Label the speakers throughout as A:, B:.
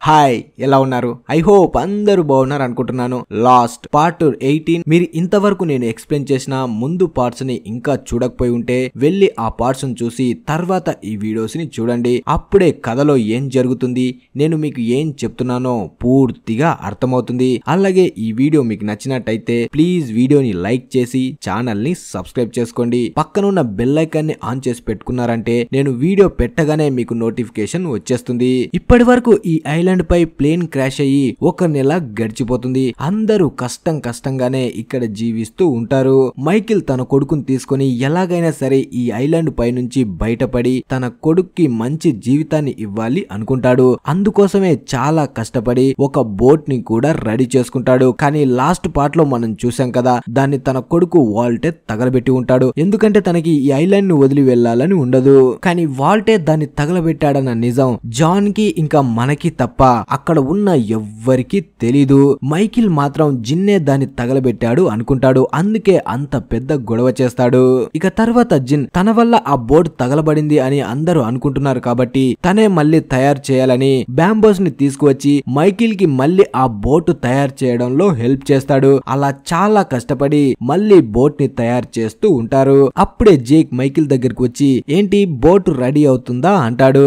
A: Hi ఎలా ఉన్నారు? I hope అందరూ బాగున్నారు అనుకుంటున్నాను. లాస్ట్ పార్ట్ 18 మీరు ఇంతవరకు నేను ఎక్స్ప్లెయిన్ చేసిన ముందు పార్ట్స్ ని ఇంకా చూడకపోయి ఉంటే వెళ్ళి ఆ పార్ట్స్ ని చూసి తర్వాత ఈ వీడియోస్ ని చూడండి. అప్పుడే కథలో ఏం జరుగుతుంది, నేను మీకు ఏం చెప్తున్నానో పూర్తిగా అర్థమవుతుంది. అలాగే ఈ వీడియో మీకు నచ్చినట్టయితే ప్లీజ్ వీడియోని లైక్ చేసి ఛానల్ ని సబ్స్క్రైబ్ చేసుకోండి. పక్కనున్న బెల్ ఐకాన్ ని ఆన్ చేసి పెట్టుకున్నారంటే నేను వీడియో పెట్టగానే మీకు నోటిఫికేషన్ వచ్చేస్తుంది. ఇప్పటి వరకు ఈ ఐలాండ్ పై ప్లేన్ క్రాష్ అయ్యి ఒక నెల గడిచిపోతుంది. అందరూ కష్టంగానే ఇక్కడ జీవిస్తూ ఉంటారు. మైకిల్ తన కొడుకుని తీసుకొని ఎలాగైనా సరే ఈ ఐలాండ్ పై నుంచి బయటపడి తన కొడుక్కి మంచి జీవితాన్ని ఇవ్వాలి అనుకుంటాడు. అందుకోసమే చాలా కష్టపడి ఒక బోట్ ని కూడా రెడీ చేసుకుంటాడు. కానీ లాస్ట్ పార్ట్ లో మనం చూసాం కదా, దాన్ని తన కొడుకు వాల్టే తగలబెట్టి ఉంటాడు. ఎందుకంటే తనకి ఈ ఐలాండ్ ను వదిలి వెళ్లాలని ఉండదు. కానీ వాల్టే దాన్ని తగలబెట్టాడన్న నిజం జాన్ కి ఇంకా మనకి తప్ప అక్కడ ఉన్న ఎవ్వరికి తెలీదు. మైకిల్ మాత్రం జిన్నే దాన్ని తగలబెట్టాడు అనుకుంటాడు. అందుకే అంత పెద్ద గొడవ చేస్తాడు. ఇక తర్వాత జిన్ తన వల్ల ఆ బోట్ తగలబడింది అని అందరూ అనుకుంటున్నారు కాబట్టి తనే మళ్ళీ తయారు చేయాలని బ్యాంబోస్ ని తీసుకువచ్చి మైకిల్ కి మళ్ళీ ఆ బోట్ తయారు చేయడంలో హెల్ప్ చేస్తాడు. అలా చాలా కష్టపడి మళ్ళీ బోట్ ని తయారు చేస్తూ ఉంటారు. అప్పుడే జేక్ మైకిల్ దగ్గరికి వచ్చి ఏంటి బోట్ రెడీ అవుతుందా అంటాడు.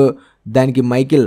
A: దానికి మైకిల్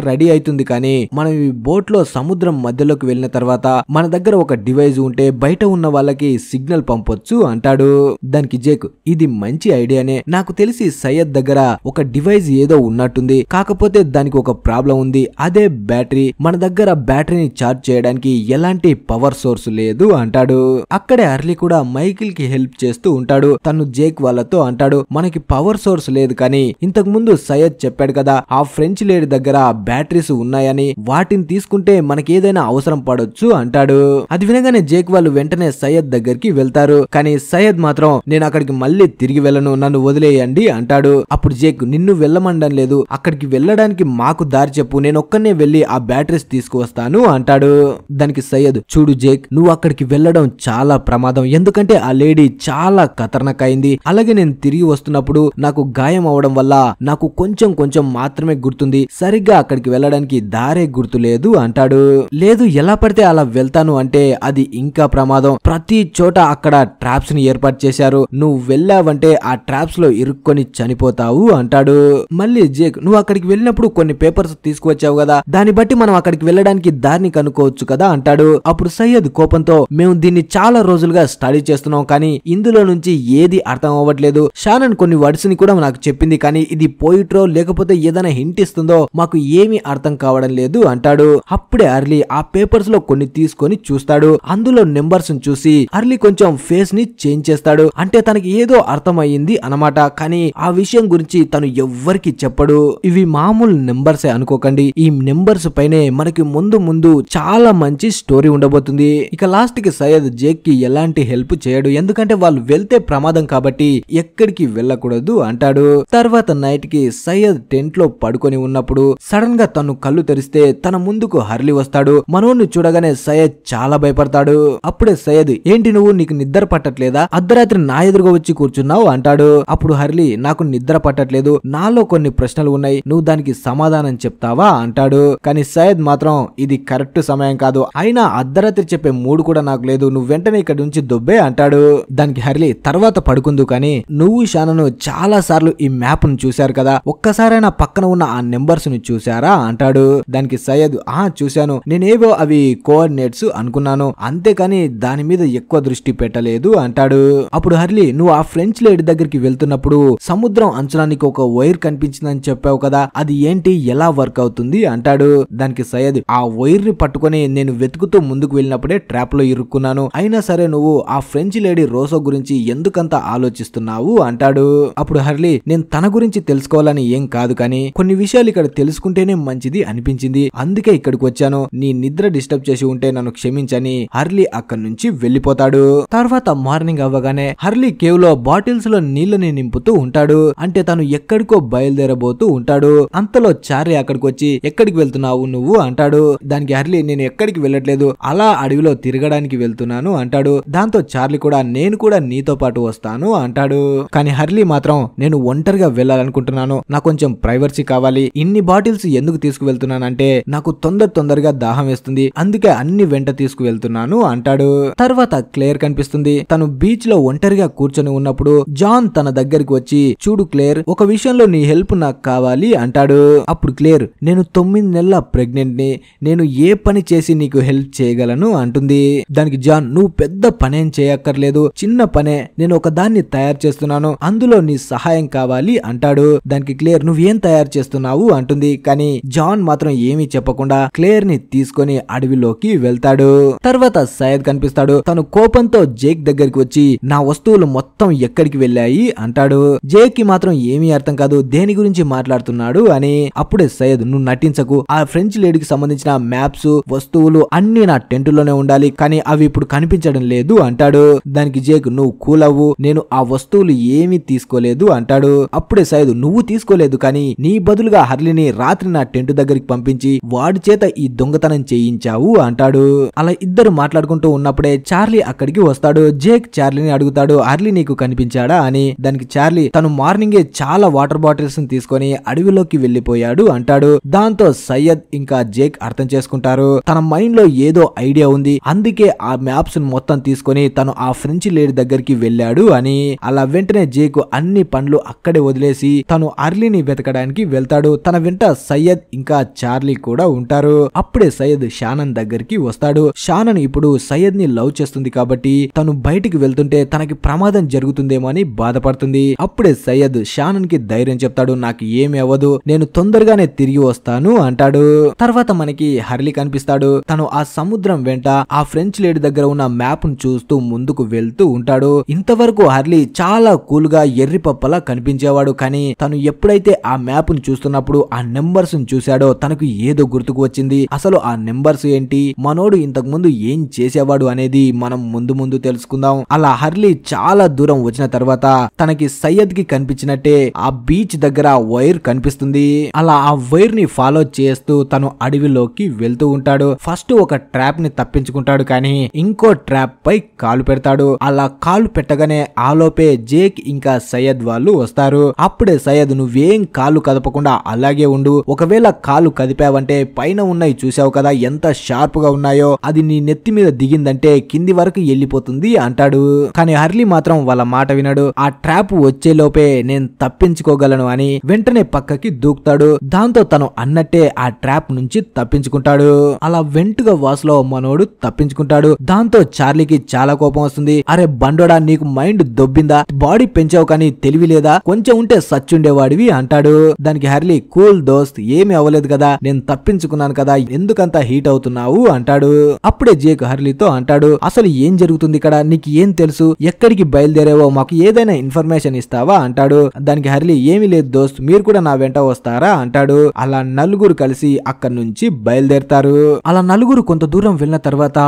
A: రెడీ అవుతుంది, కానీ మనం ఈ బోట్ లో సముద్రం మధ్యలోకి వెళ్ళిన తర్వాత మన దగ్గర ఒక డివైస్ ఉంటే బయట ఉన్న వాళ్ళకి సిగ్నల్ పంపొచ్చు అంటాడు. దానికి జేక్ ఇది మంచి ఐడియానే, నాకు తెలిసి సయ్యద్ దగ్గర ఒక డివైస్ ఏదో ఉన్నట్టుంది, కాకపోతే దానికి ఒక ప్రాబ్లం ఉంది, అదే బ్యాటరీ. మన దగ్గర బ్యాటరీని ఛార్జ్ చేయడానికి ఎలాంటి పవర్ సోర్స్ లేదు అంటాడు. అక్కడే అర్లీ కూడా మైకిల్ కి హెల్ప్ చేస్తూ ఉంటాడు. తను జేక్ వాళ్ళతో అంటాడు, మనకి పవర్ సోర్స్ లేదు, కానీ ఇంతకు ముందు సయ్యద్ చెప్పాడు కదా ఆ ఫ్రెంచ్ లేడీ దగ్గర బ్యాటరీస్ ఉన్నాయని, వాటిని తీసుకుంటే మనకి ఏదైనా అవసరం పడొచ్చు అంటాడు. అది వినగానే జేక్ వాళ్ళు వెంటనే సయ్యద్ దగ్గరికి వెళ్తారు. కానీ సయ్యద్ మాత్రం నేను అక్కడికి మళ్ళీ తిరిగి వెళ్ళను, నన్ను వదిలేయండి అంటాడు. అప్పుడు జేక్ నిన్ను వెళ్ళమండం లేదు, అక్కడికి వెళ్ళడానికి మాకు దారి చెప్పు, నేను ఒక్కనే వెళ్ళి ఆ బ్యాటరీస్ తీసుకువస్తాను అంటాడు. దానికి సయ్యద్ చూడు జేక్, నువ్వు అక్కడికి వెళ్ళడం చాలా ప్రమాదం, ఎందుకంటే ఆ లేడీ చాలా ఖతర్నాక్ అయింది. అలాగే నేను తిరిగి వస్తున్నప్పుడు నాకు గాయం అవడం వల్ల నాకు కొంచెం మాత్రమే గుర్తుంది, సరిగ్గా అక్కడికి వెళ్ళడానికి దారే గుర్తు లేదు అంటాడు. లేదు ఎలా పడితే అలా వెళ్తాను అంటే అది ఇంకా ప్రమాదం, ప్రతి చోట అక్కడ ట్రాప్స్ ని ఏర్పాటు చేశారు, నువ్వు వెళ్ళావంటే ఆ ట్రాప్స్ లో ఇరుక్కొని చనిపోతావు అంటాడు. మళ్ళీ జేక్ నువ్వు అక్కడికి వెళ్ళినప్పుడు కొన్ని పేపర్స్ తీసుకువచ్చావు కదా, దాన్ని బట్టి మనం అక్కడికి వెళ్ళడానికి దారిని కనుక్కోవచ్చు కదా అంటాడు. అప్పుడు సయ్యద్ కోపంతో మేము దీన్ని చాలా రోజులుగా స్టడీ చేస్తున్నాం, కానీ ఇందులో నుంచి ఏది అర్థం అవ్వట్లేదు, షానన్ కొన్ని వర్డ్స్ ని కూడా నాకు చెప్పింది, కానీ ఇది పోయిట్రో లేకపోతే ఏదైనా హింట్ ఇస్తుందో మాకు ఏమీ అర్థం కావడం లేదు అంటాడు. అప్పుడే అర్లీ ఆ పేపర్స్ లో కొన్ని తీసుకొని చూస్తాడు. అందులో నెంబర్స్ చూసి అర్లీ కొంచెం ఫేస్ ని చేంజ్ చేస్తాడు. అంటే తనకి ఏదో అర్థం అయ్యింది అన్నమాట, కానీ ఆ విషయం గురించి తను ఎవ్వరికి చెప్పడు. ఇవి మామూలు నెంబర్సే అనుకోకండి, ఈ నెంబర్స్ పైనే మనకి ముందు చాలా మంచి స్టోరీ ఉండబోతుంది. ఇక లాస్ట్ కి సయ్యద్ జేక్ కి ఎలాంటి హెల్ప్ చేయడు, ఎందుకంటే వాళ్ళు వెళ్తే ప్రమాదం కాబట్టి ఎక్కడికి వెళ్ళకూడదు అంటాడు. తర్వాత నైట్ కి సయ్యద్ టెంట్ లో పడుకొని ఉన్నప్పుడు సడన్ గా తను కళ్ళు తెరిస్తే తన ముందుకు హర్లీ వస్తాడు. మనోన్ని చూడగానే సయ్యద్ చాలా భయపడతాడు. అప్పుడే సయ్యద్ ఏంటి నువ్వు, నీకు నిద్ర పట్టట్లేదా, అర్ధరాత్రి నా ఎదురుగా వచ్చి కూర్చున్నావు అంటాడు. అప్పుడు హర్లీ నాకు నిద్ర పట్టట్లేదు, నాలో కొన్ని ప్రశ్నలు ఉన్నాయి, నువ్వు దానికి సమాధానం చెప్తావా అంటాడు. కానీ సయ్యద్ మాత్రం ఇది కరెక్ట్ సమయం కాదు, అయినా అర్ధరాత్రి చెప్పే మూడు కూడా నాకు లేదు, నువ్వు వెంటనే ఇక్కడ నుంచి దొబ్బే అంటాడు. దానికి హర్లీ తర్వాత పడుకుందు, కానీ నువ్వు షానను చాలా సార్లు ఈ మ్యాప్ ను చూశారు కదా, ఒక్కసారైనా పక్కన ఉన్న ఆ నెంబర్స్ ని చూసారా అంటాడు. దానికి సయ్యద్ చూశాను, నేనేవో అవి కోఆర్డినేట్స్ అనుకున్నాను, అంతేకాని దాని మీద ఎక్కువ దృష్టి పెట్టలేదు అంటాడు. అప్పుడు హర్లీ నువ్వు ఆ ఫ్రెంచ్ లేడీ దగ్గరికి వెళ్తున్నప్పుడు సముద్రం అంచనానికి ఒక వైర్ కనిపించిందని చెప్పావు కదా, అది ఏంటి, ఎలా వర్క్ అవుతుంది అంటాడు. దానికి సయ్యద్ ఆ వైర్ ని పట్టుకొని నేను వెతుకుతూ ముందుకు వెళ్ళినప్పుడే ట్రాప్ లో ఇరుక్కున్నాను, అయినా సరే నువ్వు ఆ ఫ్రెంచ్ లేడీ రోసో గురించి ఎందుకంత ఆలోచిస్తున్నావు అంటాడు. అప్పుడు హర్లీ నేను తన గురించి తెలుసుకోవాలని ఏం కాదు, కానీ కొన్ని విషయాలు ఇక్కడ తెలుసుకుంటేనే మంచిది అనిపించింది, అందుకే ఇక్కడికి వచ్చాను, నీ నిద్ర డిస్టర్బ్ చేసి ఉంటే నన్ను క్షమించని హర్లీ అక్కడి నుంచి వెళ్లిపోతాడు. తర్వాత మార్నింగ్ అవ్వగానే హర్లీ కేవ్ లో బాటిల్స్ లో నీళ్ళని నింపుతూ ఉంటాడు, అంటే తను ఎక్కడికో బయలుదేరబోతూ ఉంటాడు. అంతలో చార్లీ అక్కడికి వచ్చి ఎక్కడికి వెళ్తున్నావు నువ్వు అంటాడు. దానికి హర్లీ నేను ఎక్కడికి వెళ్ళట్లేదు, అలా అడవిలో తిరగడానికి వెళ్తున్నాను అంటాడు. దాంతో చార్లీ కూడా నేను కూడా నీతో పాటు వస్తాను అంటాడు. కానీ హర్లీ మాత్రం నేను ఒంటరిగా వెళ్ళాలనుకుంటున్నాను, నాకు కొంచెం ప్రైవసీ కావాలి, ఇన్ని బాటిల్స్ ఎందుకు తీసుకువెళ్తున్నానంటే నాకు తొందరగా దాహం వేస్తుంది, అందుకే అన్ని వెంట తీసుకువెళ్తున్నాను అంటాడు. తర్వాత క్లేర్ కనిపిస్తుంది. తను బీచ్ లో ఒంటరిగా కూర్చొని ఉన్నప్పుడు జాన్ తన దగ్గరికి వచ్చి, చూడు క్లేర్, ఒక విషయంలో నీ హెల్ప్ నాకు కావాలి అంటాడు. అప్పుడు క్లేర్, నేను 9 నెలల ప్రెగ్నెంట్ ని, నేను ఏ పని చేసి నీకు హెల్ప్ చేయగలను అంటుంది. దానికి జాన్, నువ్వు పెద్ద పనేం చేయక్కర్లేదు, చిన్న పనే, నేను ఒక దాన్ని తయారు చేస్తున్నాను, అందులో నీ సహాయం కావాలి అంటాడు. దానికి క్లేర్, నువ్వేం తయారు చేస్తున్నావు అంటుంది. కానీ జాన్ మాత్రం ఏమీ చెప్పకుండా క్లేర్ ని తీసుకొని అడవిలోకి వెళ్తాడు. తర్వాత సయ్యద్ కనిపిస్తాడు. తను కోపంతో జేక్ దగ్గరికి వచ్చి, నా వస్తువులు మొత్తం ఎక్కడికి వెళ్ళాయి అంటాడు. జేక్ కి మాత్రం ఏమీ అర్థం కాదు, దేని గురించి మాట్లాడుతున్నాడు అని. అప్పుడే సయ్యద్, నువ్వు నటించకు, ఆ ఫ్రెంచ్ లేడీకి సంబంధించిన మ్యాప్స్, వస్తువులు అన్ని నా టెంట్ లోనే ఉండాలి, కానీ అవి ఇప్పుడు కనిపించడం లేదు అంటాడు. దానికి జేక్, నువ్వు కూల్ అవ్వు, నేను ఆ వస్తువులు ఏమీ తీసుకోలేదు అంటాడు. అప్పుడే సయ్యద్, నువ్వు తీసుకోలేదు, కానీ నీ బదులుగా హర్లీని రాత్రి నా టెంట్ దగ్గరికి పంపించి వాడి చేత ఈ దొంగతనం చేయించావు అంటాడు. అలా ఇద్దరు మాట్లాడుకుంటూ ఉన్నప్పుడే చార్లీ అక్కడికి వస్తాడు. జేక్ చార్లీని అడుగుతాడు, హర్లీ నీకు కనిపించాడా అని. దానికి చార్లీ, తను మార్నింగే చాలా వాటర్ బాటిల్స్ తీసుకొని అడవిలోకి వెళ్లిపోయాడు అంటాడు. దాంతో సయ్యద్ ఇంకా జేక్ అర్థం చేసుకుంటారు, తన మైండ్ లో ఏదో ఐడియా ఉంది, అందుకే ఆ మ్యాప్స్ మొత్తం తీసుకొని తను ఆ ఫ్రెంచ్ లేడీ దగ్గరికి వెళ్ళాడు అని. అలా వెంటనే జేక్ అన్ని పనులు అక్కడే వదిలేసి తను హర్లీని వెతకడానికి వెళ్తాడు. తన వెంట సయ్యద్ ఇంకా చార్లీ కూడా ఉంటారు. అప్పుడే సయ్యద్ షానన్ దగ్గరికి వస్తాడు. షానన్ ఇప్పుడు సయ్యద్ ని లవ్ చేస్తుంది కాబట్టి తను బయటికి వెళ్తుంటే తనకి ప్రమాదం జరుగుతుందేమో అని బాధపడుతుంది. అప్పుడే సయ్యద్ షానన్ కి ధైర్యం చెప్తాడు, నాకు ఏమి అవ్వదు, నేను తొందరగానే తిరిగి వస్తాను అంటాడు. తర్వాత మనకి హర్లీ కనిపిస్తాడు. తను ఆ సముద్రం వెంట ఆ ఫ్రెంచ్ లేడీ దగ్గర ఉన్న మ్యాప్ ను చూస్తూ ముందుకు వెళ్తూ ఉంటాడు. ఇంతవరకు హర్లీ చాలా కూల్ గా ఎర్రిపప్పలా కనిపించేవాడు, కానీ తను ఎప్పుడైతే ఆ మ్యాప్ ను చూస్తున్నప్పుడు ఆ నెంబర్స్ ను చూశాడో తనకు ఏదో గుర్తుకు వచ్చింది. అసలు ఆ నెంబర్స్ ఏంటి, మనోడు ఇంతకు ముందు ఏం చేసేవాడు అనేది మనం ముందు తెలుసుకుందాం. అలా హర్లీ చాలా దూరం వచ్చిన తర్వాత తనకి సయ్యద్ కి కనిపించినట్టే ఆ బీచ్ దగ్గర వైర్ కనిపిస్తుంది. అలా ఆ వైర్ ని ఫాలో చేస్తూ తను అడవిలోకి వెళ్తూ ఉంటాడు. ఫస్ట్ ఒక ట్రాప్ ని తప్పించుకుంటాడు, కానీ ఇంకో ట్రాప్ పై కాలు పెడతాడు. అలా కాలు పెట్టగానే ఆలోపే జేక్ ఇంకా సయ్యద్ వాళ్ళు వస్తారు. అప్పుడే సయ్యద్, నువ్వేం కాలు కదపకుండా అలాగే ఉండు, ఒకవేళ కాలు కదిపావంటే పైన ఉన్నాయి చూసావు కదా ఎంత షార్ప్ గా ఉన్నాయో, అది నీ నెత్తి మీద దిగిందంటే కింది వరకు వెళ్ళిపోతుంది అంటాడు. కానీ హర్లీ మాత్రం వాళ్ళ మాట వినడు. ఆ ట్రాప్ వచ్చే లోపే నేను తప్పించుకోగలను అని వెంటనే పక్కకి దూకుతాడు. దాంతో తను అన్నట్టే ఆ ట్రాప్ నుంచి తప్పించుకుంటాడు. అలా వెంటుగా వాసులో మనోడు తప్పించుకుంటాడు. దాంతో చార్లీకి చాలా కోపం వస్తుంది. అరే బండోడా, నీకు మైండ్ దొబ్బిందా, బాడీ పెంచావు కానీ తెలివి లేదా, కొంచెం ఉంటే సచ్చుండేవాడివి అంటాడు. దానికి హర్లీ, కూల్ దోస్త్, ఏమి అవ్వలేదు కదా, నేను తప్పించుకున్నాను కదా, ఎందుకంత హీట్ అవుతున్నావు అంటాడు. అప్పుడే జేక్ హర్లీతో అంటాడు, అసలు ఏం జరుగుతుంది ఇక్కడ, నీకు ఏం తెలుసు, ఎక్కడికి బయలుదేరావో మాకు ఏదైనా ఇన్ఫర్మేషన్ ఇస్తావా అంటాడు. దానికి హర్లీ, ఏమీ లేదు దోస్త్, మీరు కూడా నా వెంట వస్తారా అంటాడు. అలా నలుగురు కలిసి అక్కడి నుంచి బయలుదేరతారు. అలా నలుగురు కొంత దూరం వెళ్ళిన తర్వాత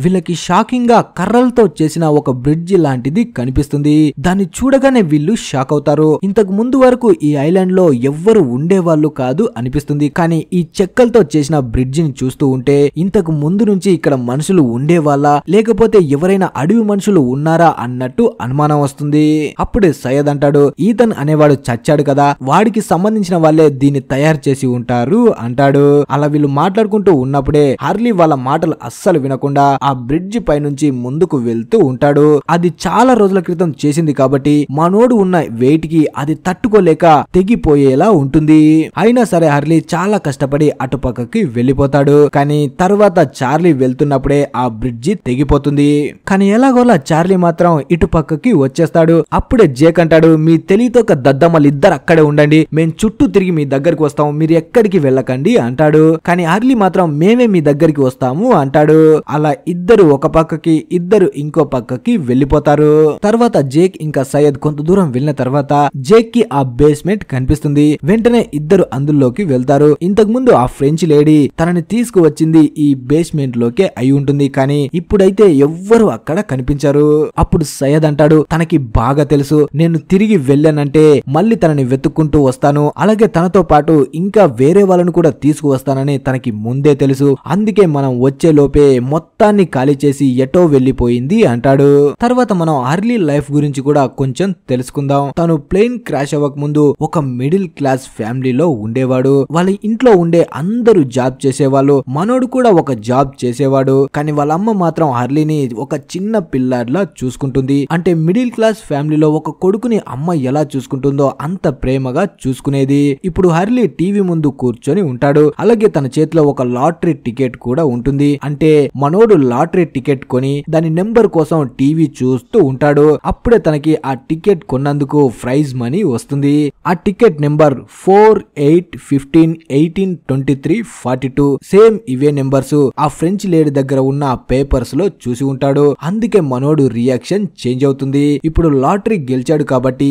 A: వీళ్ళకి షాకింగ్ గా కర్రలతో చేసిన ఒక బ్రిడ్జి లాంటిది కనిపిస్తుంది. దాన్ని చూడగానే వీళ్ళు షాక్ అవుతారు. ఇంతకు ముందు వరకు ఈ ఐలాండ్ లో ఎవ్వరు ఉండేవాళ్ళు కాదు అనిపిస్తుంది, కానీ ఈ చెక్కలతో చేసిన బ్రిడ్జిని చూస్తూ ఉంటే ఇంతకు ముందు నుంచి ఇక్కడ మనుషులు ఉండేవాళ్ళా లేకపోతే ఎవరైనా అడవి మనుషులు ఉన్నారా అన్నట్టు అనుమానం వస్తుంది. అప్పుడే సయ్యద్ అంటాడు, ఈతన్ అనేవాడు చచ్చాడు కదా, వాడికి సంబంధించిన వాళ్ళే దీన్ని తయారు చేసి ఉంటారు అంటాడు. అలా వీళ్ళు మాట్లాడుకుంటూ ఉన్నప్పుడే హర్లీ వాళ్ళ మాటలు అస్సలు వినకుండా ఆ బ్రిడ్జి పై నుంచి ముందుకు వెళ్తూ ఉంటాడు. అది చాలా రోజుల క్రితం చేసింది కాబట్టి మనోడు ఉన్న వెయిట్ కి అది తట్టుకోలేక తెగిపోయేలా ఉంటుంది. అయినా సరే హర్లీ చాలా కష్టపడి అటుపక్కకి వెళ్ళిపోతాడు. కానీ తర్వాత చార్లీ వెళ్తున్నప్పుడే ఆ బ్రిడ్జి తెగిపోతుంది. కానీ ఎలాగోలా చార్లీ మాత్రం ఇటు పక్కకి వచ్చేస్తాడు. అప్పుడే జేక్ అంటాడు, మీ తెలివితో ఒక దద్దమ్మలు ఇద్దరు అక్కడే ఉండండి, మేము చుట్టూ తిరిగి మీ దగ్గరికి వస్తాం, మీరు ఎక్కడికి వెళ్ళకండి అంటాడు. కానీ హర్లీ మాత్రం మేమే మీ దగ్గరికి వస్తాము అంటాడు. అలా ఇద్దరు ఒక పక్కకి ఇద్దరు ఇంకో పక్కకి వెళ్ళిపోతారు. తర్వాత జేక్ ఇంకా సయ్యద్ కొంత దూరం వెళ్ళిన తర్వాత జేక్ కి ఆ బేస్మెంట్ కనిపిస్తుంది. వెంటనే ఇద్దరు అందులోకి వెళ్తారు. ఇంతకు ముందు ఆ ఫ్రెంచ్ లేడీ తనని తీసుకువచ్చింది ఈ బేస్మెంట్ లోకే అయి ఉంటుంది, కానీ ఇప్పుడైతే ఎవ్వరు అక్కడ కనిపించారు. అప్పుడు సయ్యద్ అంటాడు, తనకి బాగా తెలుసు, నేను తిరిగి వెళ్ళానంటే మళ్ళీ తనని వెతుక్కుంటూ వస్తాను, అలాగే తనతో పాటు ఇంకా వేరే వాళ్ళను కూడా తీసుకువస్తానని తనకి ముందే తెలుసు, అందుకే మనం వచ్చే లోపే మొత్తాన్ని ఖాళీ చేసి ఎటో వెళ్లిపోయింది అంటాడు. తర్వాత మనం హర్లీ లైఫ్ గురించి కూడా కొంచెం తెలుసుకుందాం. తను ప్లేన్ క్రాష్ అవ్వక ముందు ఒక మిడిల్ క్లాస్ ఫ్యామిలీలో ఉండేవాడు. వాళ్ళ ఇంట్లో ఉండే అందరూ జాబ్ చేసేవాళ్ళు, మనోడు కూడా ఒక జాబ్ చేసేవాడు. కానీ వాళ్ళ అమ్మ మాత్రం హర్లీని ఒక చిన్న పిల్లాడిలా చూసుకుంటుంది. అంటే మిడిల్ క్లాస్ ఫ్యామిలీలో ఒక కొడుకుని అమ్మ ఎలా చూసుకుంటుందో అంత ప్రేమగా చూసుకునేది. ఇప్పుడు హర్లీ టీవీ ముందు కూర్చొని ఉంటాడు. అలాగే తన చేతిలో ఒక లాటరీ టికెట్ కూడా ఉంటుంది. అంటే మనోడు లాటరీ టికెట్ కొని దాని నెంబర్ కోసం టీవీ చూస్తూ ఉంటాడు. అప్పుడే తనకి ఆ టికెట్ కొన్నందుకు ప్రైజ్ మనీ వస్తుంది. ఆ టికెట్ నెంబర్ 4, 8, 15, 18, 23, 42 సేమ్ ఇవే నెంబర్స్ ఆ ఫ్రెంచ్ లేడీ దగ్గర ఉన్న పేపర్స్ లో చూసి ఉంటాడు. అందుకే మనోడు రియాక్షన్ చేంజ్ అవుతుంది. ఇప్పుడు లాటరీ గెలిచాడు కాబట్టి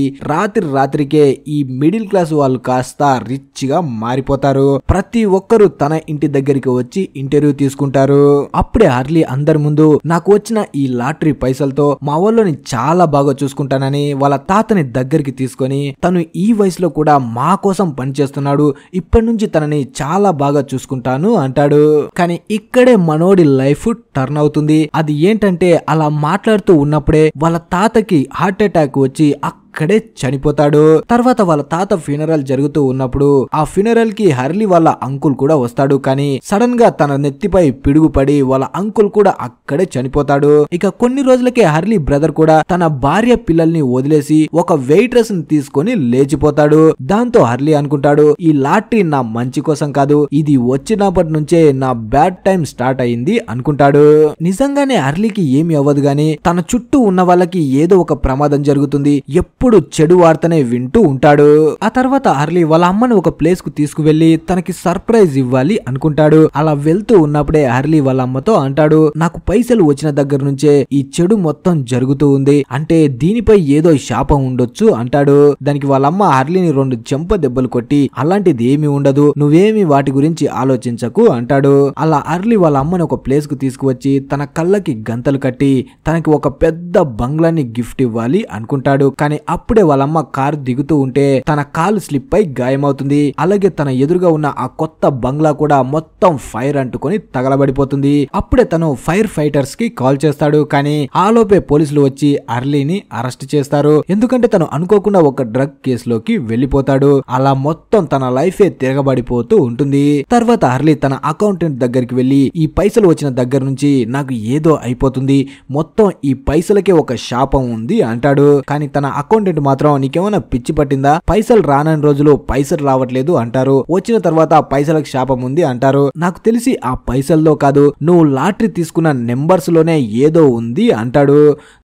A: రాత్రికే ఈ మిడిల్ క్లాస్ వాళ్ళు కాస్త రిచ్ గా మారిపోతారు. ప్రతి ఒక్కరు తన ఇంటి దగ్గరికి వచ్చి ఇంటర్వ్యూ తీసుకుంటారు. అప్పుడే హర్లీ అందరి ముందు నాకు వచ్చిన ఈ లాటరీ పైసలతో మా వాళ్ళని చాలా బాగా చూసుకుంటానని వాళ్ళ తాతని దగ్గరికి తీసుకొని తను ఈ వయసులో కూడా మా కోసం పనిచేస్తున్నాడు, ఇప్పటి నుంచి తనని చాలా బాగా చూసుకుంటాను అంటాడు. కానీ ఇక్కడే మనోడి లైఫ్ టర్న్ అవుతుంది. అది ఏంటంటే అలా మాట్లాడుతూ ఉన్నప్పుడే వాళ్ళ తాతకి హార్ట్ అటాక్ వచ్చి అక్కడే చనిపోతాడు. తర్వాత వాళ్ళ తాత ఫ్యూనరల్ జరుగుతూ ఉన్నప్పుడు ఆ ఫ్యూనరల్ కి హర్లీ వాళ్ళ అంకుల్ కూడా వస్తాడు. కానీ సడన్ గా తన నెత్తిపై పిడుగుపడి వాళ్ళ అంకుల్ కూడా అక్కడే చనిపోతాడు. ఇక కొన్ని రోజులకే హర్లీ బ్రదర్ కూడా తన భార్య పిల్లల్ని వదిలేసి ఒక వెయిట్రెస్ ని తీసుకొని లేచిపోతాడు. దాంతో హర్లీ అనుకుంటాడు, ఈ లాటరీ నా మంచి కోసం కాదు, ఇది వచ్చినప్పటి నుంచే నా బ్యాడ్ టైం స్టార్ట్ అయింది అనుకుంటాడు. నిజంగానే హర్లీకి ఏమి అవ్వదు గాని తన చుట్టూ ఉన్న వాళ్ళకి ఏదో ఒక ప్రమాదం జరుగుతుంది. ఎప్పుడు చెడు వార్తనే వింటూ ఉంటాడు. ఆ తర్వాత హర్లీ వాళ్ళ అమ్మని ఒక ప్లేస్ కు తీసుకువెళ్లి తనకి సర్ప్రైజ్ ఇవ్వాలి అనుకుంటాడు. అలా వెళ్తూ ఉన్నప్పుడే హర్లీ వాళ్ళ అమ్మతో అంటాడు, నాకు పైసలు వచ్చిన దగ్గర నుంచే ఈ చెడు మొత్తం జరుగుతూ ఉంది, అంటే దీనిపై ఏదో శాపం ఉండొచ్చు అంటాడు. దానికి వాళ్ళ అమ్మ హర్లీని 2 చెంప దెబ్బలు కొట్టి అలాంటిది ఏమీ ఉండదు, నువ్వేమి వాటి గురించి ఆలోచించకు అంటాడు. అలా హర్లీ వాళ్ళ అమ్మని ఒక ప్లేస్ కు తీసుకువచ్చి తన కళ్ళకి గంతలు కట్టి తనకి ఒక పెద్ద బంగ్లాని గిఫ్ట్ ఇవ్వాలి అనుకుంటాడు. కానీ అప్పుడే వాళ్ళమ్మ కారు దిగుతూ ఉంటే తన కాలు స్లిప్ అయి గాయమవుతుంది. అలాగే తన ఎదురుగా ఉన్న ఆ కొత్త బంగ్లా కూడా మొత్తం ఫైర్ అంటుకొని తగలబడిపోతుంది. అప్పుడే తను ఫైర్ ఫైటర్స్ కి కాల్ చేస్తాడు. కానీ ఆలోపే పోలీసులు వచ్చి హర్లీని అరెస్ట్ చేస్తారు. ఎందుకంటే తను అనుకోకుండా ఒక డ్రగ్ కేసులోకి వెళ్లిపోతాడు. అలా మొత్తం తన లైఫే తిరగబడిపోతూ ఉంటుంది. తర్వాత హర్లీ తన అకౌంటెంట్ దగ్గరికి వెళ్లి ఈ పైసలు వచ్చిన దగ్గర నుంచి నాకు ఏదో అయిపోతుంది, మొత్తం ఈ పైసలకే ఒక శాపం ఉంది అంటాడు. కానీ తన అకౌంటెంట్ మాత్రం నీకేమైనా పిచ్చి పట్టిందా, పైసలు రానని రోజులు పైసలు రావట్లేదు అంటారు, వచ్చిన తర్వాత పైసలకు శాపం ఉంది అంటారు. నాకు తెలిసి ఆ పైసల్లో కాదు, నువ్వు లాటరీ తీసుకున్న నెంబర్స్ లోనే ఏదో ఉంది అంటాడు.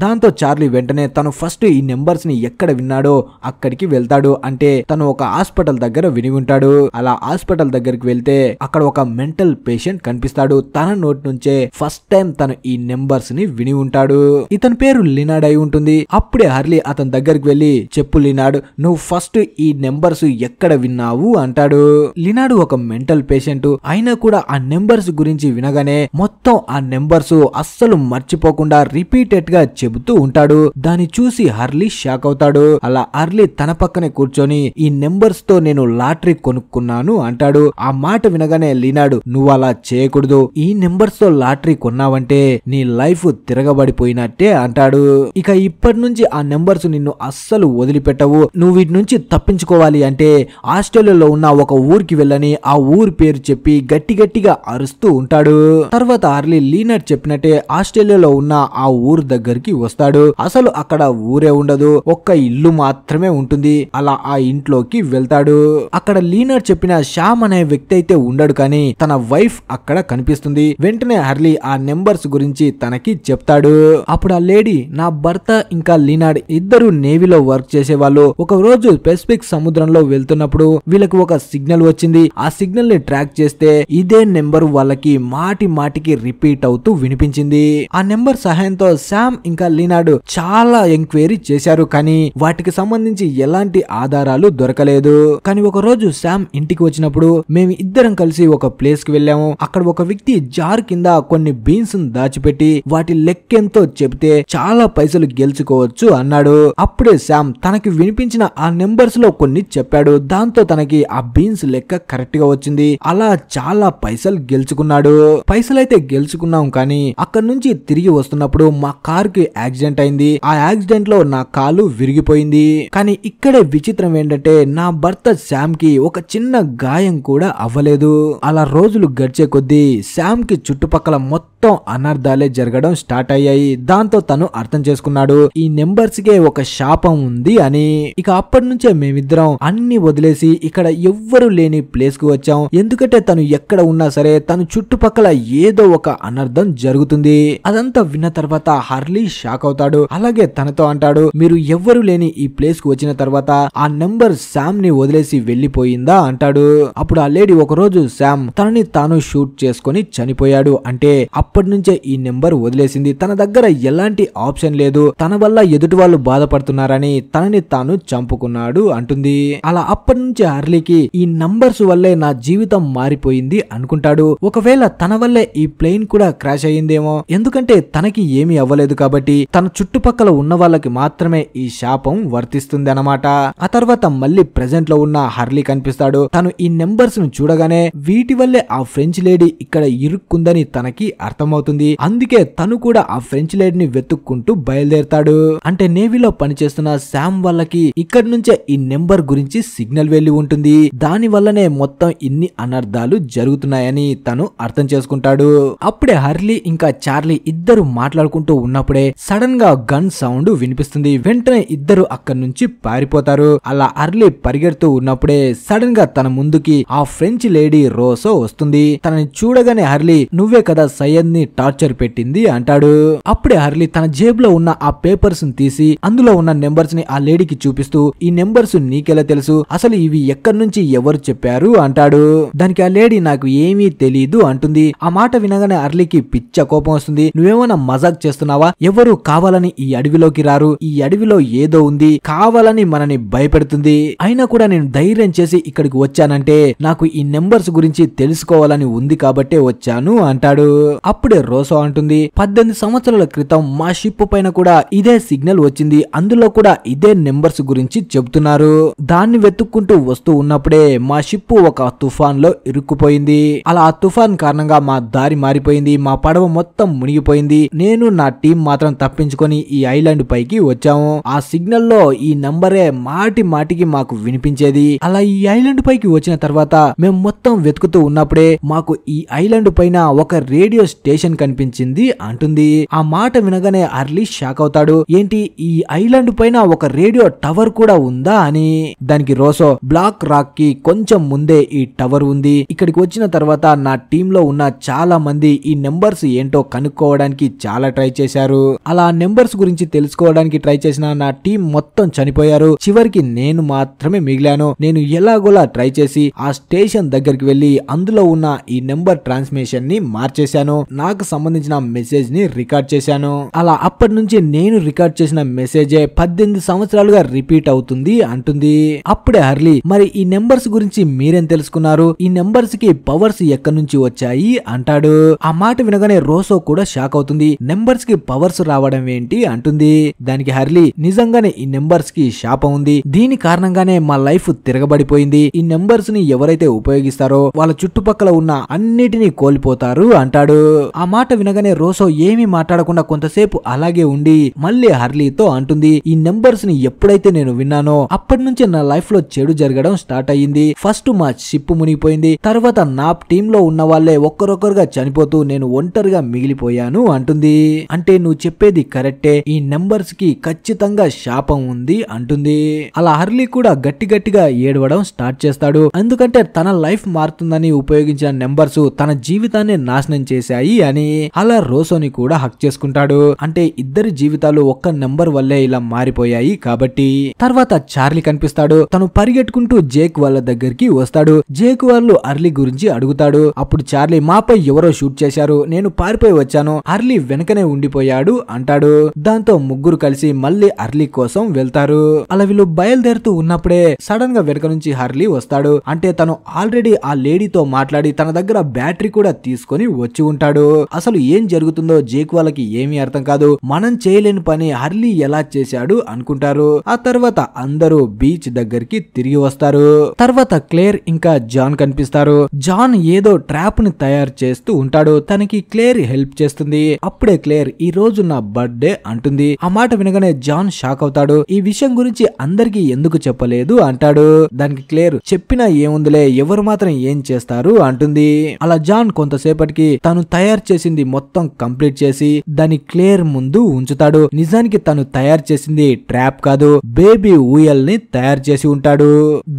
A: దాంతో చార్లీ వెంటనే తను ఫస్ట్ ఈ నెంబర్స్ ని ఎక్కడ విన్నాడో అక్కడికి వెళ్తాడు. అంటే తను ఒక హాస్పిటల్ దగ్గర విని ఉంటాడు. అలా హాస్పిటల్ దగ్గరికి వెళ్తే అక్కడ ఒక మెంటల్ పేషెంట్ కనిపిస్తాడు. తన నోటి నుంచే ఫస్ట్ టైం తను ఈ నెంబర్స్ ని విని ఉంటాడు. ఇతని పేరు లినాడ్ అయి ఉంటుంది. అప్పుడే హర్లీ అతని దగ్గరికి వెళ్లి, చెప్పు లినాడ్, నువ్వు ఫస్ట్ ఈ నెంబర్స్ ఎక్కడ విన్నావు అంటాడు. లినాడు ఒక మెంటల్ పేషెంట్ అయినా కూడా ఆ నెంబర్స్ గురించి వినగానే మొత్తం ఆ నెంబర్స్ అస్సలు మర్చిపోకుండా రిపీటెడ్ గా చెబుతూ ఉంటాడు. దాన్ని చూసి హర్లీ షాక్ అవుతాడు. అలా హర్లీ తన పక్కనే కూర్చొని ఈ నెంబర్స్ తో నేను లాటరీ కొనుక్కున్నాను అంటాడు. ఆ మాట వినగానే లినాడు, నువ్వు అలా చేయకూడదు, ఈ నెంబర్స్ తో లాటరీ కొన్నావంటే నీ లైఫ్ తిరగబడిపోయినట్టే అంటాడు. ఇక ఇప్పటి నుంచి ఆ నెంబర్స్ నిన్ను అస్సలు వదిలిపెట్టవు, నువ్వు వీటి నుంచి తప్పించుకోవాలి అంటే ఆస్ట్రేలియాలో ఉన్న ఒక ఊరికి వెళ్ళని ఆ ఊరి పేరు చెప్పి గట్టిగా అరుస్తూ ఉంటాడు. తర్వాత హర్లీ లినాడ్ చెప్పినట్టే ఆస్ట్రేలియాలో ఉన్న ఆ ఊరు దగ్గరికి వస్తాడు. అసలు అక్కడ ఊరే ఉండదు, ఒక్క ఇల్లు మాత్రమే ఉంటుంది. అలా ఆ ఇంట్లోకి వెళ్తాడు. అక్కడ లినాడ్ చెప్పిన శ్యామ్ అనే వ్యక్తి అయితే ఉండడు, కానీ తన వైఫ్ అక్కడ కనిపిస్తుంది. వెంటనే హర్లీ ఆ నెంబర్స్ గురించి తనకి చెప్తాడు. అప్పుడు ఆ లేడీ, నా భర్త ఇంకా లినాడ్ ఇద్దరు నేవీలో వర్క్ చేసేవాళ్ళు. ఒక రోజు పెసిఫిక్ సముద్రంలో వెళ్తున్నప్పుడు వీళ్ళకి ఒక సిగ్నల్ వచ్చింది. ఆ సిగ్నల్ ని ట్రాక్ చేస్తే ఇదే నెంబర్ వాళ్ళకి మాటికి రిపీట్ అవుతూ వినిపించింది. ఆ నెంబర్ సహాయంతో శ్యామ్ ఇంకా లినాడ్ చాలా ఎంక్వైరీ చేశారు, కానీ వాటికి సంబంధించి ఎలాంటి ఆధారాలు దొరకలేదు. కానీ ఒక రోజు శ్యామ్ ఇంటికి వచ్చినప్పుడు మేము ఇద్దరం కలిసి ఒక ప్లేస్ కి వెళ్ళాము. అక్కడ ఒక వ్యక్తి జార్ కింద కొన్ని బీన్స్ దాచిపెట్టి వాటి లెక్కెంతో చెబితే చాలా పైసలు గెలుచుకోవచ్చు అన్నాడు. అప్పుడే శ్యామ్ తనకి వినిపించిన ఆ నెంబర్స్ లో కొన్ని చెప్పాడు. దాంతో తనకి ఆ బీన్స్ లెక్క కరెక్ట్ గా వచ్చింది. అలా చాలా పైసలు గెలుచుకున్నాడు. పైసలైతే గెలుచుకున్నాం, కానీ అక్కడ నుంచి తిరిగి వస్తున్నప్పుడు మా కార్ కి యాక్సిడెంట్ అయింది. ఆ యాక్సిడెంట్ లో నా కాలు విరిగిపోయింది. కానీ ఇక్కడే విచిత్రం ఏంటంటే నా భర్త శామ్ కి ఒక చిన్న గాయం కూడా అవ్వలేదు. అలా రోజులు గడిచే కొద్దీ శామ్ కి చుట్టుపక్కల మొత్తం అనర్థాలే జరగడం స్టార్ట్ అయ్యాయి. దాంతో తను అర్థం చేసుకున్నాడు ఈ నెంబర్స్ కే ఒక శాపం ఉంది అని. ఇక అప్పటి నుంచే మేమిద్దరం అన్ని వదిలేసి ఇక్కడ ఎవ్వరు లేని ప్లేస్ కు వచ్చాం. ఎందుకంటే తను ఎక్కడ ఉన్నా సరే తను చుట్టుపక్కల ఏదో ఒక అనర్థం జరుగుతుంది. అదంతా విన్న తర్వాత హర్లీ షాక్ అవుతాడు. అలాగే తనతో అంటాడు, మీరు ఎవ్వరు లేని ఈ ప్లేస్ కు వచ్చిన తర్వాత ఆ నెంబర్ శామ్ ని వదిలేసి వెళ్లిపోయిందా అంటాడు. అప్పుడు ఆ లేడీ ఒక రోజు శామ్ తనని తాను షూట్ చేసుకుని చనిపోయాడు. అంటే అప్పటి నుంచే ఈ నెంబర్ వదిలేసింది. తన దగ్గర ఎలాంటి ఆప్షన్ లేదు. తన వల్ల ఎదుటి వాళ్ళు బాధపడుతున్నారని తనని తాను చంపుకున్నాడు అంటుంది. అలా అప్పటి నుంచే హర్లీకి ఈ నంబర్స్ వల్లే నా జీవితం మారిపోయింది అనుకుంటాడు. ఒకవేళ తన వల్లే ఈ ప్లేన్ కూడా క్రాష్ అయ్యిందేమో. ఎందుకంటే తనకి ఏమీ అవ్వలేదు కాబట్టి తన చుట్టుపక్కల ఉన్న వాళ్ళకి మాత్రమే ఈ శాపం వర్తిస్తుంది అన్నమాట. ఆ తర్వాత మళ్ళీ ప్రెజెంట్ లో ఉన్న హర్లీ కనిపిస్తాడు. తను ఈ నెంబర్స్ ను చూడగానే వీటి వల్లే ఆ ఫ్రెంచ్ లేడీ ఇక్కడ ఇరుక్కుందని తనకి అర్థమవుతుంది. అందుకే తను కూడా ఆ ఫ్రెంచ్ లేడీని వెతుక్కుంటూ బయలుదేరతాడు. అంటే నేవీలో పనిచేస్తున్న శామ్ వాళ్ళకి ఇక్కడి నుంచే ఈ నెంబర్ గురించి సిగ్నల్ వెళ్లి ఉంటుంది. దాని వల్లనే మొత్తం ఇన్ని అనర్థాలు జరుగుతున్నాయని తను అర్థం చేసుకుంటాడు. అప్పుడే హర్లీ ఇంకా చార్లీ ఇద్దరు మాట్లాడుకుంటూ ఉన్నప్పుడే సడన్ గా గన్ సౌండ్ వినిపిస్తుంది. వెంటనే ఇద్దరు అక్కడి నుంచి పారిపోతారు. అలా హర్లీ పరిగెడుతూ ఉన్నప్పుడే సడన్ గా తన ముందుకి ఆ ఫ్రెంచ్ లేడీ రోసో వస్తుంది. తనని చూడగానే హర్లీ, నువ్వే కదా సయ్యద్ ని టార్చర్ పెట్టింది అంటాడు. అప్పుడే హర్లీ తన జేబులో ఉన్న ఆ పేపర్స్ ని తీసి అందులో ఉన్న నెంబర్స్ ని ఆ లేడీకి చూపిస్తూ, ఈ నెంబర్స్ నీకెలా తెలుసు, అసలు ఇవి ఎక్కడి నుంచి ఎవరు చెప్పారు అంటాడు. దానికి ఆ లేడీ, నాకు ఏమీ తెలీదు అంటుంది. ఆ మాట వినగానే హర్లీకి పిచ్చ కోపం వస్తుంది. నువ్వేమన్నా మజాక్ చేస్తున్నావా? ఎవరు కావాలని ఈ అడవిలోకి రారు. ఈ అడవిలో ఏదో ఉంది, కావాలని మనని భయపెడుతుంది. అయినా కూడా నేను ధైర్యం చేసి ఇక్కడికి వచ్చానంటే నాకు ఈ నెంబర్స్ గురించి తెలుసుకోవాలని ఉంది కాబట్టే వచ్చాను అంటాడు. అప్పుడే రోసో అంటుంది, 18 సంవత్సరాల క్రితం మా షిప్ పైన కూడా ఇదే సిగ్నల్ వచ్చింది. అందులో కూడా ఇదే నెంబర్స్ గురించి చెబుతున్నారు. దాన్ని వెతుక్కుంటూ వస్తూ ఉన్నప్పుడే మా షిప్ ఒక తుఫాన్ లో ఇరుక్కుపోయింది. అలా ఆ తుఫాన్ కారణంగా మా దారి మారిపోయింది. మా పడవ మొత్తం మునిగిపోయింది. నేను నా టీం మాత్రం తప్పించుకొని ఈ ఐలాండ్ పైకి వచ్చాము. ఆ సిగ్నల్ లో ఈ నంబరే మాటి మాటికి మాకు వినిపించేది. అలా ఈ ఐలాండ్ పైకి వచ్చిన తర్వాత మేము మొత్తం వెతుకుతూ ఉన్నప్పుడే మాకు ఈ ఐలాండ్ పైన ఒక రేడియో స్టేషన్ కనిపించింది అంటుంది. ఆ మాట వినగానే హర్లీ షాక్ అవుతాడు. ఏంటి, ఈ ఐలాండ్ పైన ఒక రేడియో టవర్ కూడా ఉందా అని. దానికి రోసో, బ్లాక్ రాక్ కి కొంచెం ముందే ఈ టవర్ ఉంది. ఇక్కడికి వచ్చిన తర్వాత నా టీమ్ లో ఉన్న చాలా మంది ఈ నెంబర్స్ ఏంటో కనుక్కోవడానికి చాలా ట్రై చేశారు. అలా నెంబర్స్ గురించి తెలుసుకోవడానికి ట్రై చేసిన నా టీం మొత్తం చనిపోయారు. చివరికి నేను మాత్రమే మిగిలాను. నేను ఎలాగోలా ట్రై చేసి ఆ స్టేషన్ దగ్గరికి వెళ్లి అందులో ఉన్న ఈ నెంబర్ ట్రాన్స్మిషన్ ని మార్చేశాను. నాకు సంబంధించిన మెసేజ్ ని రికార్డ్ చేశాను. అలా అప్పటి నుంచి నేను రికార్డ్ చేసిన మెసేజే 18 సంవత్సరాలుగా రిపీట్ అవుతుంది అంటుంది. అప్పుడే హర్లీ, మరి ఈ నెంబర్స్ గురించి మీరేం తెలుసుకున్నారు? ఈ నెంబర్స్ కి పవర్స్ ఎక్కడి నుంచి వచ్చాయి అంటాడు. ఆ మాట వినగానే రోసో కూడా షాక్ అవుతుంది. నెంబర్స్ కి పవర్స్ రావడం ఏంటి అంటుంది. దానికి హర్లీ, నిజంగానే ఈ నెంబర్స్ కి శాపం ఉంది. దీని కారణంగానే మా లైఫ్ తిరగబడిపోయింది. ఈ నెంబర్స్ ని ఎవరైతే ఉపయోగిస్తారో వాళ్ళ చుట్టుపక్కల ఉన్న అన్నిటినీ కోల్పోతారు అంటాడు. ఆ మాట వినగానే రోసో ఏమీ మాట్లాడకుండా కొంతసేపు అలాగే ఉండి మళ్ళీ హర్లీతో అంటుంది, ఈ నెంబర్స్ ని ఎప్పుడైతే నేను విన్నానో అప్పటి నుంచి నా లైఫ్ లో చెడు జరగడం స్టార్ట్ అయ్యింది. ఫస్ట్ మా షిప్ మునిగిపోయింది. తర్వాత నా టీమ్ లో ఉన్న వాళ్ళే ఒక్కరొక్కరుగా చనిపోతూ నేను ఒంటరిగా మిగిలిపోయాను అంటుంది. అంటే నువ్వు చెప్పేది కరెక్టే, ఈ నెంబర్స్ కి ఖచ్చితంగా శాపం ఉంది అంటుంది. అలా హర్లీ కూడా గట్టిగా ఏడవడం స్టార్ట్ చేస్తాడు. ఎందుకంటే తన లైఫ్ మారుతుందని ఉపయోగించిన నెంబర్స్ తన జీవితాన్ని నాశనం చేశాయి అని. అలా రోసోని కూడా హక్ చేసుకుంటాడు. అంటే ఇద్దరి జీవితాలు ఒక్క నెంబర్ వల్లే ఇలా మారిపోయాయి కాబట్టి. తర్వాత చార్లీ కనిపిస్తాడు. తను పరిగెట్టుకుంటూ జేక్ వాళ్ళ దగ్గరికి వస్తాడు. జేక్ వాళ్ళు హర్లీ గురించి అడుగుతాడు. అప్పుడు చార్లీ, మాపై ఎవరో షూట్ చేశారు, నేను పారిపోయి వచ్చాను, హర్లీ వెనకనే ఉండిపోయాడు అంటాడు. దాంతో ముగ్గురు కలిసి మళ్ళీ హర్లీ కోసం వెళ్తారు. అలా వీళ్ళు బయలుదేరుతూ ఉన్నప్పుడే సడన్ గా వెనక నుంచి హర్లీ వస్తాడు. అంటే తను ఆల్రెడీ ఆ లేడీతో మాట్లాడి తన దగ్గర బ్యాటరీ కూడా తీసుకొని వచ్చి ఉంటాడు. అసలు ఏం జరుగుతుందో జేక్ వాళ్ళకి ఏమీ అర్థం కాదు. మనం చేయలేని పని హర్లీ ఎలా చేశాడు అనుకుంటారు. ఆ తర్వాత అందరూ బీచ్ దగ్గరికి తిరిగి వస్తారు. తర్వాత క్లేర్ ఇంకా జాన్ కనిపిస్తారు. జాన్ ఏదో ట్రాప్ ని తయారు చేస్తూ ఉంటాడు. తనకి క్లేర్ హెల్ప్ చేస్తుంది. అప్పుడే క్లేర్, ఈ రోజు నా బర్త్డే అంటుంది. ఆ మాట వినగానే జాన్ షాక్ అవుతాడు. ఈ విషయం గురించి అందరికీ ఎందుకు చెప్పలేదు అంటాడు. దానికి క్లేర్ చెప్పినా ఏముందిలే, ఎవరు మాత్రం ఏం చేస్తారు అంటుంది. అలా జాన్ కొంతసేపటికి తను తయారు చేసింది మొత్తం కంప్లీట్ చేసి దాని క్లేర్ ముందు ఉంచుతాడు. నిజానికి తను తయారు చేసింది ట్రాప్ కాదు, బేబీ ఊయల్ ని తయారు చేసి ఉంటాడు.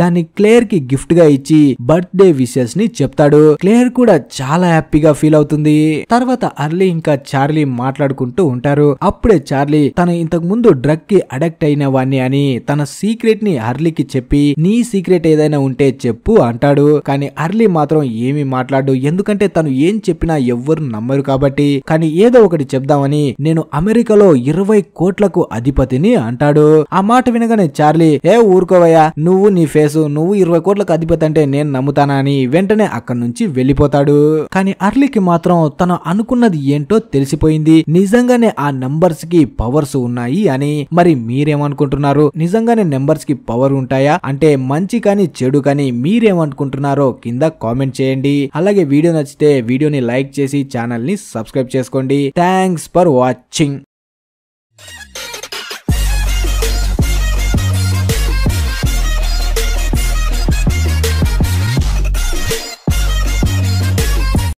A: దాన్ని క్లేర్ కి గిఫ్ట్ గా ఇచ్చి బర్త్డే విషెస్ ని చెప్తాడు. క్లేర్ కూడా చాలా హ్యాపీగా ఫీల్ అవుతుంది. తర్వాత అర్లీ ఇంకా చార్లీ మాట్లాడుకుంటూ ఉంటారు. అప్పుడే చార్లీ తను ఇంతకు ముందు డ్రగ్ కి అడిక్ట్ అయిన వాణ్ణి అని తన సీక్రెట్ ని అర్లీకి చెప్పి నీ సీక్రెట్ ఏదైనా ఉంటే చెప్పు అంటాడు. కానీ అర్లీ మాత్రం ఏమీ మాట్లాడు, ఎందుకంటే తను ఏం చెప్పినా ఎవ్వరు నమ్మరు కాబట్టి. కానీ ఏదో ఒకటి చెప్దామని నేను అమెరికాలో 20 కోట్లకు అధిపతిని అంటాడు. ఆ మాట వినగానే చార్లీ ఊరుకోవయ్యా, నువ్వు నీ ఫేసు, నువ్వు 20 కోట్లకు అధిపతి అంటే నేను నమ్ముతానా అని వెంటనే అక్కడి నుంచి వెళ్ళిపోతాడు. కానీ అర్లీకి మాత్రం తను అనుకున్నది ఏంటో తెలిసిపోయింది. నిజంగానే ఆ నంబర్స్ కి పవర్స్ ఉన్నాయి అని. మరి మీరేమనుకుంటున్నారు? నిజంగానే నెంబర్స్ కి పవర్ ఉంటాయా? అంటే మంచి కానీ చెడు కానీ మీరేమనుకుంటున్నారో కింద కామెంట్ చేయండి. అలాగే వీడియో నచ్చితే వీడియోని లైక్ చేసి ఛానల్ ని సబ్స్క్రైబ్ చేసుకోండి. Thanks for watching.